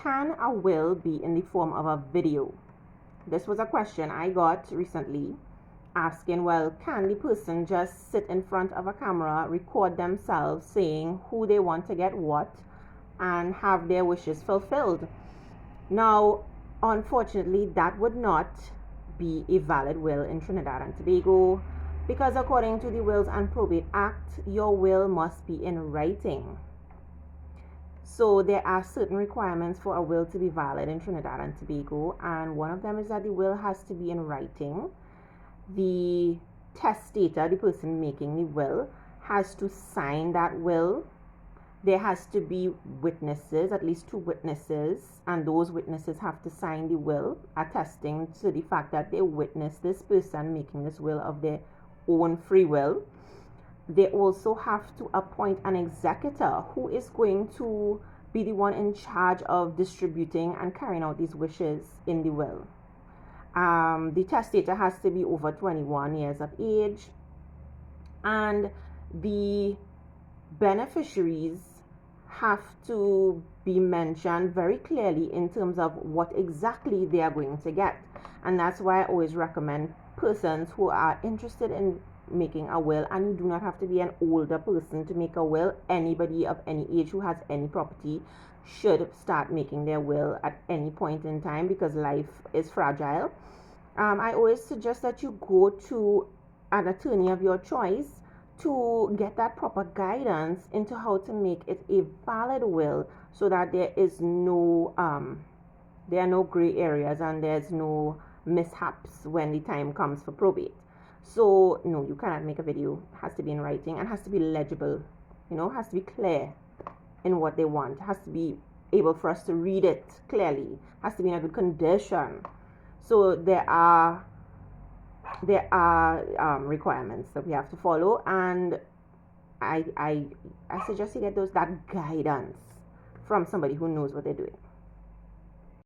can a will be in the form of a video? This was a question I got recently asking, well, can the person just sit in front of a camera, record themselves saying who they want to get what, and have their wishes fulfilled? Now, unfortunately, that would not be a valid will in Trinidad and Tobago, because according to the Wills and Probate Act, your will must be in writing. So there are certain requirements for a will to be valid in Trinidad and Tobago, and one of them is that the will has to be in writing. The testator, the person making the will, has to sign that will. There has to be witnesses, at least 2 witnesses, and those witnesses have to sign the will, attesting to the fact that they witnessed this person making this will of their own free will. They also have to appoint an executor who is going to be the one in charge of distributing and carrying out these wishes in the will. The testator has to be over 21 years of age, and the beneficiaries have to be mentioned very clearly in terms of what exactly they are going to get. And that's why I always recommend persons who are interested in making a will, and you do not have to be an older person to make a will. Anybody of any age who has any property should start making their will at any point in time, because life is fragile. I always suggest that you go to an attorney of your choice to get that proper guidance into how to make it a valid will, so that there are no gray areas and there's no mishaps when the time comes for probate. So no, you cannot make a video. It has to be in writing and has to be legible, has to be clear in what they want. It has to be able for us to read it clearly. It has to be in a good condition. So there are requirements that we have to follow, and I suggest you get that guidance from somebody who knows what they're doing.